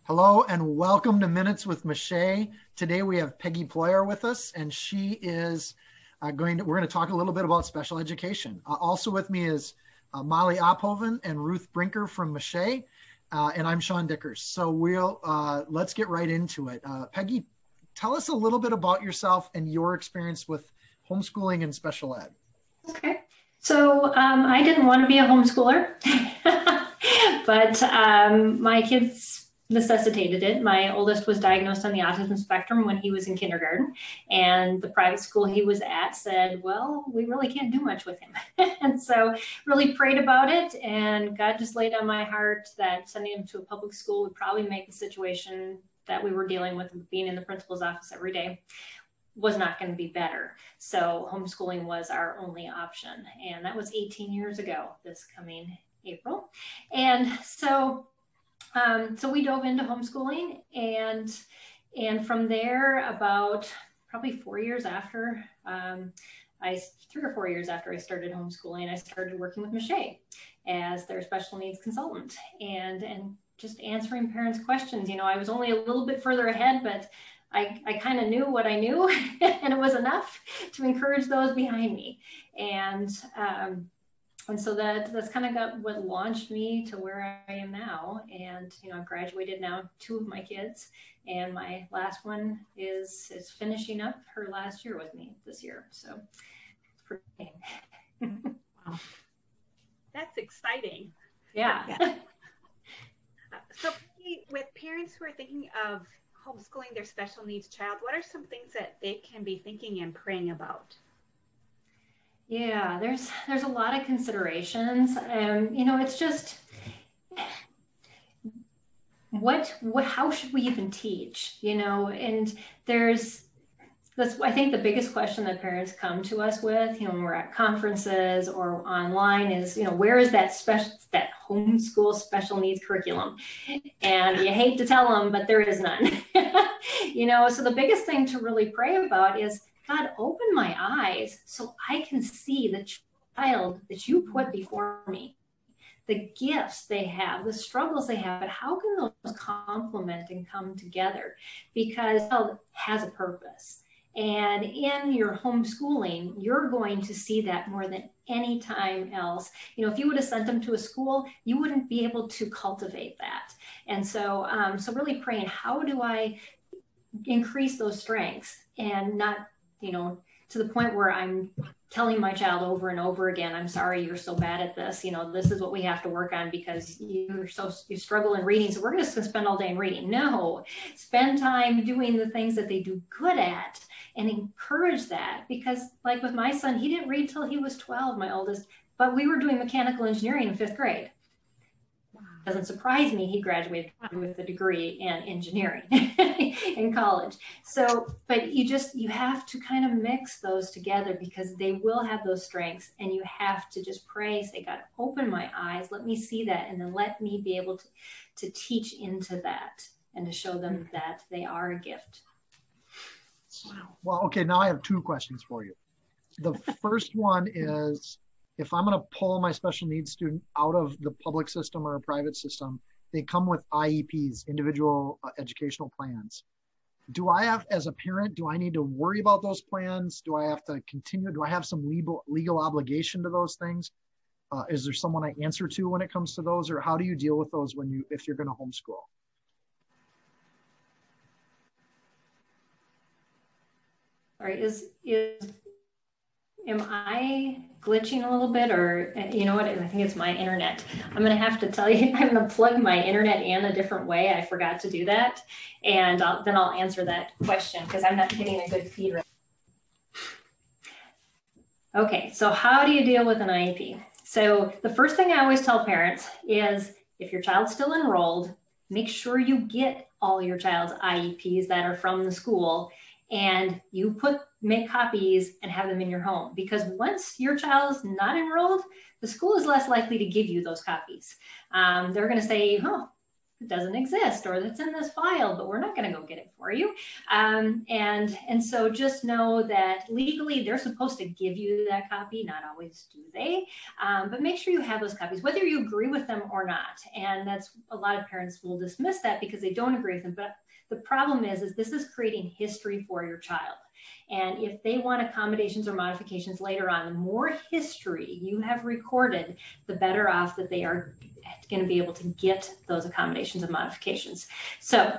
Hello and welcome to Minutes with MACHE. Today we have Peggy Ployhar with us, and she is we're going to talk a little bit about special education. Also with me is Molly Ophoven and Ruth Brinker from MACHE, and I'm Sean Dickers. So let's get right into it. Peggy, tell us a little bit about yourself and your experience with homeschooling and special ed. Okay, so I didn't want to be a homeschooler, but my kids necessitated it. My oldest was diagnosed on the autism spectrum when he was in kindergarten, and the private school he was at said, well, we really can't do much with him. And so really prayed about it, and God just laid on my heart that sending him to a public school would probably make the situation that we were dealing with being in the principal's office every day was not going to be better. So homeschooling was our only option. And that was 18 years ago, this coming April. And so we dove into homeschooling, and from there, about probably 4 years after, 3 or 4 years after I started homeschooling, I started working with MACHE as their special needs consultant and just answering parents' questions. You know, I was only a little bit further ahead, but I kind of knew what I knew, and it was enough to encourage those behind me. And so that's kind of got what launched me to where I am now. And, you know, I've graduated now 2 of my kids, and my last one is finishing up her last year with me this year. So it's pretty Wow. That's exciting. Yeah. So with parents who are thinking of homeschooling their special needs child, what are some things that they can be thinking and praying about? Yeah, there's a lot of considerations. You know, it's just how should we even teach? You know, and that's I think the biggest question that parents come to us with, you know, when we're at conferences or online is, you know, where is that homeschool special needs curriculum? And you hate to tell them, but there is none. You know, so the biggest thing to really pray about is, God, open my eyes so I can see the child that you put before me, the gifts they have, the struggles they have, but how can those complement and come together? Because the child has a purpose. And in your homeschooling, you're going to see that more than any time else. You know, if you would have sent them to a school, you wouldn't be able to cultivate that. And so, so really praying, how do I increase those strengths and not, you know, to the point where I'm telling my child over and over again, I'm sorry, you're so bad at this. You know, this is what we have to work on because you struggle in reading. So we're just going to spend all day in reading. No, spend time doing the things that they do good at and encourage that. Because like with my son, he didn't read till he was 12, my oldest, but we were doing mechanical engineering in 5th grade. Doesn't surprise me, he graduated with a degree in engineering in college. So, but you have to kind of mix those together because they will have those strengths, and you have to just pray, say, God, open my eyes, let me see that, and then let me be able to teach into that and to show them that they are a gift. Wow. Well, okay, now I have 2 questions for you. The first one is, if I'm going to pull my special needs student out of the public system or a private system, they come with IEPs, individual educational plans. Do I have, as a parent, do I need to worry about those plans? Do I have to continue? Do I have some legal obligation to those things? Is there someone I answer to when it comes to those, or how do you deal with those if you're going to homeschool? All right, am I glitching a little bit, or you know what? I think it's my internet. I'm going to have to tell you, I'm going to plug my internet in a different way. I forgot to do that. And then I'll answer that question because I'm not getting a good feed right now. Okay, so how do you deal with an IEP? So the first thing I always tell parents is if your child's still enrolled, make sure you get all your child's IEPs that are from the school, and you make copies and have them in your home, because once your child is not enrolled, the school is less likely to give you those copies. They're going to say, oh, doesn't exist, or that's in this file, but we're not going to go get it for you. And so just know that legally they're supposed to give you that copy. Not always do they, but make sure you have those copies, whether you agree with them or not. And that's, a lot of parents will dismiss that because they don't agree with them. But the problem is this is creating history for your child. And if they want accommodations or modifications later on, the more history you have recorded, the better off that they are going to be able to get those accommodations and modifications. So,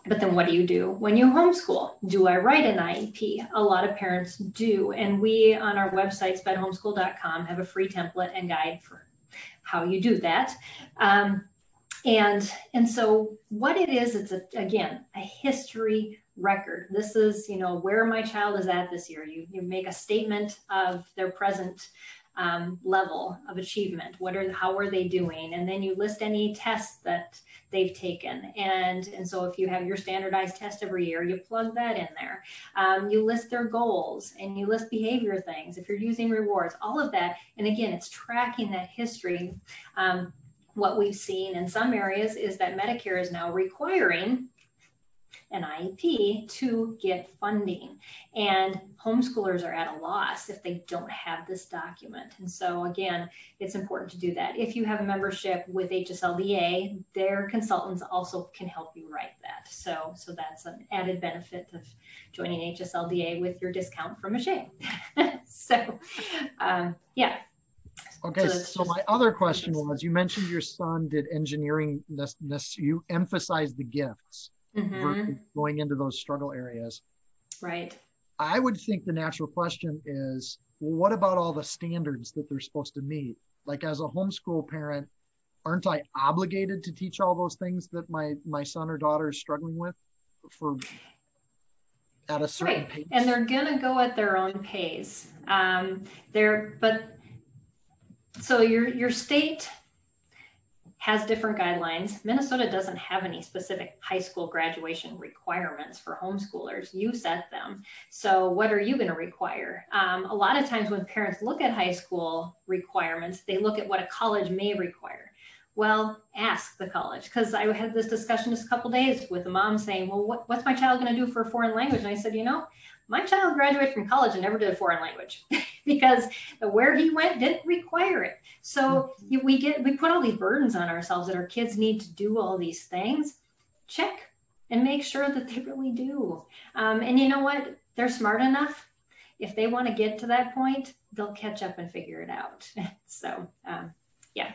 but then what do you do when you homeschool? Do I write an IEP? A lot of parents do. And we, on our website, spedhomeschool.com, have a free template and guide for how you do that. And so what it is, it's again, a history record. This is, where my child is at this year. You make a statement of their present level of achievement. How are they doing? And then you list any tests that they've taken. And so if you have your standardized test every year, you plug that in there. You list their goals and you list behavior things. If you're using rewards, all of that. And again, it's tracking that history. What we've seen in some areas is that Medicare is now requiring an IEP to get funding, and homeschoolers are at a loss if they don't have this document. And so again, it's important to do that. If you have a membership with HSLDA, their consultants also can help you write that. So that's an added benefit of joining HSLDA with your discount from MACHE. So yeah. Okay, so my other question was, you mentioned your son did engineering, you emphasized the gifts versus going into those struggle areas. Right. I would think the natural question is, well, what about all the standards that they're supposed to meet? Like, as a homeschool parent, aren't I obligated to teach all those things that my son or daughter is struggling with at a certain pace? And they're going to go at their own pace. So your state has different guidelines. Minnesota doesn't have any specific high school graduation requirements for homeschoolers. You set them. So what are you going to require? A lot of times when parents look at high school requirements, they look at what a college may require. Well, ask the college, because I had this discussion just a couple days with a mom saying, well, what's my child going to do for a foreign language? And I said, my child graduated from college and never did a foreign language because where he went didn't require it. So we put all these burdens on ourselves that our kids need to do all these things. Check and make sure that they really do. And you know what? They're smart enough. If they want to get to that point, they'll catch up and figure it out. So yeah,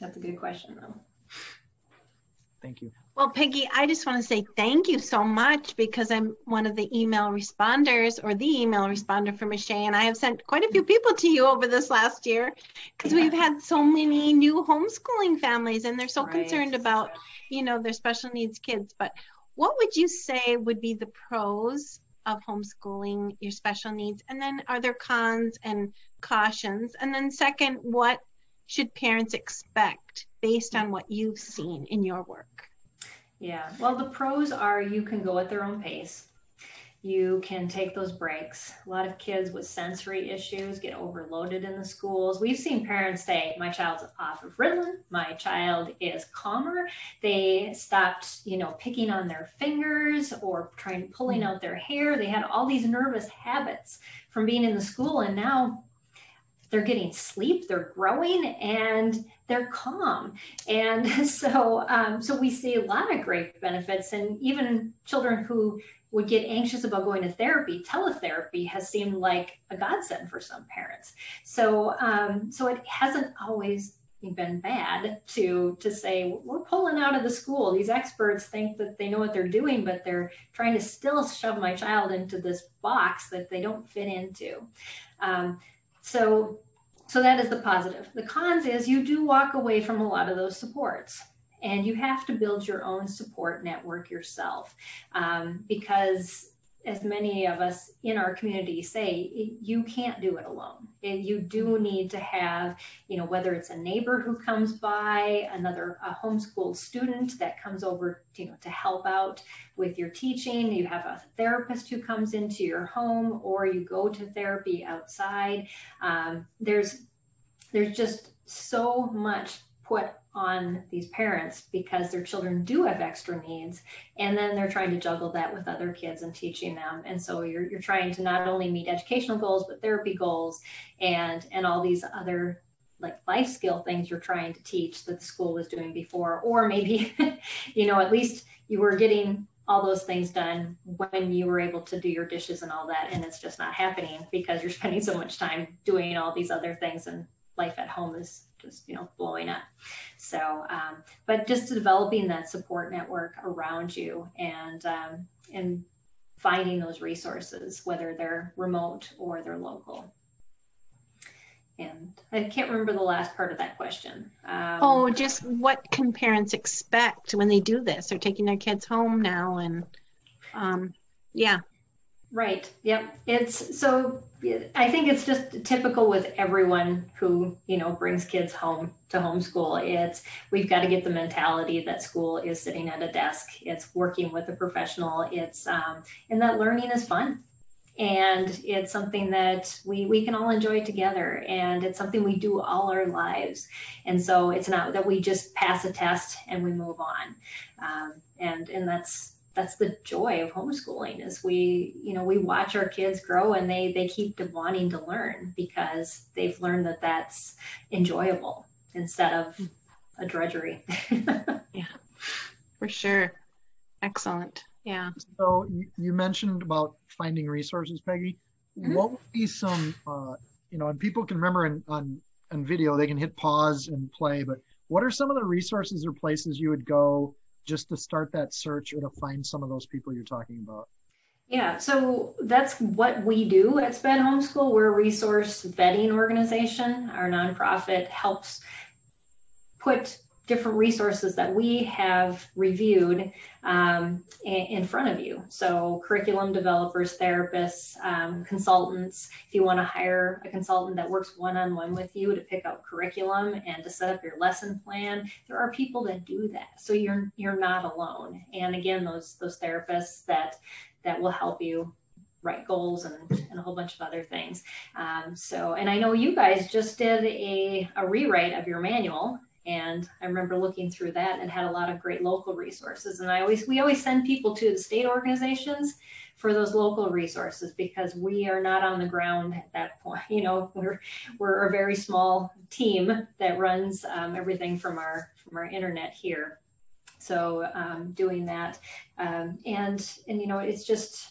that's a good question though. Thank you. Well, Peggy, I just want to say thank you so much, because I'm one of the email responders, or the email responder for MACHE, and I have sent quite a few people to you over this last year, because we've had so many new homeschooling families, and they're so concerned about, their special needs kids. But what would you say would be the pros of homeschooling your special needs? And then are there cons and cautions? And then second, what should parents expect based on what you've seen in your work? Yeah, well, the pros are you can go at their own pace. You can take those breaks. A lot of kids with sensory issues get overloaded in the schools. We've seen parents say, my child's off of Ritalin, my child is calmer. They stopped, picking on their fingers or pulling out their hair. They had all these nervous habits from being in the school, and now they're getting sleep, they're growing, and they're calm. And so we see a lot of great benefits. And even children who would get anxious about going to therapy, teletherapy has seemed like a godsend for some parents. So it hasn't always been bad to say, we're pulling out of the school. These experts think that they know what they're doing, but they're trying to still shove my child into this box that they don't fit into. So that is the positive. The cons is you do walk away from a lot of those supports, and you have to build your own support network yourself, because as many of us in our community say, you can't do it alone. You do need to have, whether it's a neighbor who comes by, a homeschooled student that comes over, to help out with your teaching. You have a therapist who comes into your home, or you go to therapy outside. There's just so much put on these parents because their children do have extra needs, and then they're trying to juggle that with other kids and teaching them. And so you're trying to not only meet educational goals, but therapy goals and all these other like life skill things you're trying to teach that the school was doing before. Or maybe, at least you were getting all those things done when you were able to do your dishes and all that, and it's just not happening because you're spending so much time doing all these other things, and life at home is just blowing up. So but just developing that support network around you and finding those resources, whether they're remote or they're local. And I can't remember the last part of that question. Just what can parents expect when they do this? They're taking their kids home now, and yeah. Right. Yep. I think it's just typical with everyone who, brings kids home to homeschool. We've got to get the mentality that school is sitting at a desk. It's working with a professional. And that learning is fun. And it's something that we can all enjoy together, and it's something we do all our lives. And so it's not that we just pass a test and we move on. And that's the joy of homeschooling is we watch our kids grow, and they keep wanting to learn because they've learned that that's enjoyable instead of a drudgery. Yeah, for sure. Excellent. Yeah. So you mentioned about finding resources, Peggy. Mm-hmm. What would be some, and people can remember on video, they can hit pause and play, but what are some of the resources or places you would go just to start that search or to find some of those people you're talking about? Yeah, so that's what we do at SPED Homeschool. We're a resource vetting organization. Our nonprofit helps put different resources that we have reviewed in front of you. So curriculum developers, therapists, consultants. If you want to hire a consultant that works one-on-one with you to pick out curriculum and to set up your lesson plan, there are people that do that. So you're not alone. And again, those therapists that will help you write goals and a whole bunch of other things. And I know you guys just did a rewrite of your manual. And I remember looking through that, and it had a lot of great local resources. And we always send people to the state organizations for those local resources because we are not on the ground at that point. We're a very small team that runs everything from our internet here. So doing that, and it's just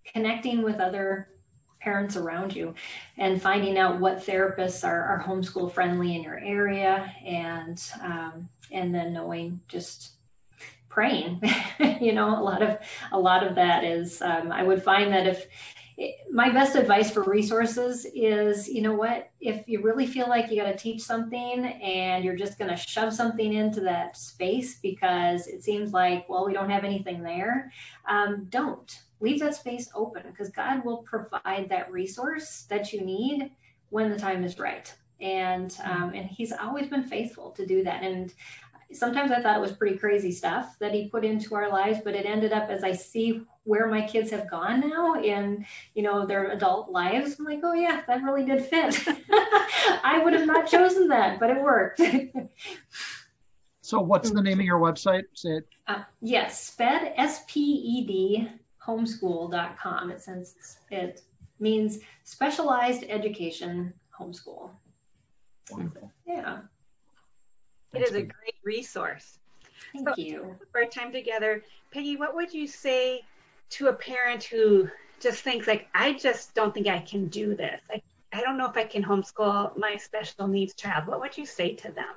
connecting with other parents around you and finding out what therapists are homeschool friendly in your area, and then knowing, just praying. A lot of that is I would find that my best advice for resources is, if you really feel like you got to teach something and you're just going to shove something into that space because it seems like, well, we don't have anything there, don't. Leave that space open because God will provide that resource that you need when the time is right. And he's always been faithful to do that. And sometimes I thought it was pretty crazy stuff that he put into our lives, but it ended up, as I see where my kids have gone now in, their adult lives, I'm like, oh yeah, that really did fit. I would have not chosen that, but it worked. So what's the name of your website? Say it. Yes, SPED, SPED homeschool.com. It means Specialized Education Homeschool. Wonderful. Yeah. It is a great resource. Thank you. For our time together, Peggy, what would you say to a parent who just thinks like, I just don't think I can do this. I don't know if I can homeschool my special needs child. What would you say to them?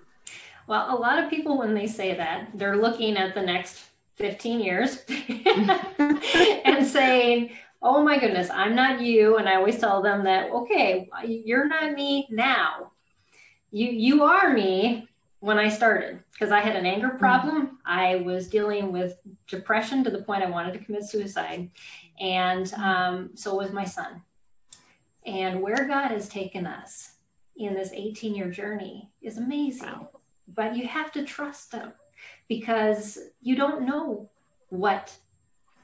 Well, a lot of people, when they say that, they're looking at the next 15 years and saying, oh my goodness, I'm not you. And I always tell them that, okay, you're not me now. You are me when I started, because I had an anger problem. I was dealing with depression to the point I wanted to commit suicide. And so was my son. And where God has taken us in this 18-year journey is amazing. Wow. But you have to trust him, because you don't know what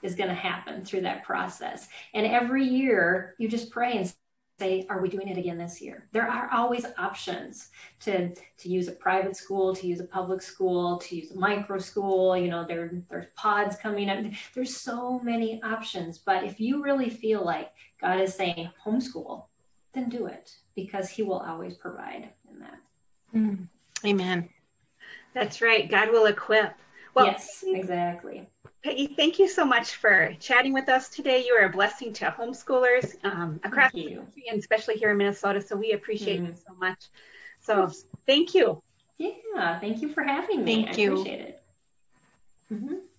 is going to happen through that process. And every year you just pray and say, are we doing it again this year? There are always options to use a private school, to use a public school, to use a micro school. You know, there's pods coming up. There's so many options. But if you really feel like God is saying homeschool, then do it, because he will always provide in that. Amen. That's right. God will equip. Well, yes, exactly. Peggy, thank you so much for chatting with us today. You are a blessing to homeschoolers across the country, and especially here in Minnesota. So we appreciate you so much. So thank you. Yeah, thank you for having me. Thank you. I appreciate it.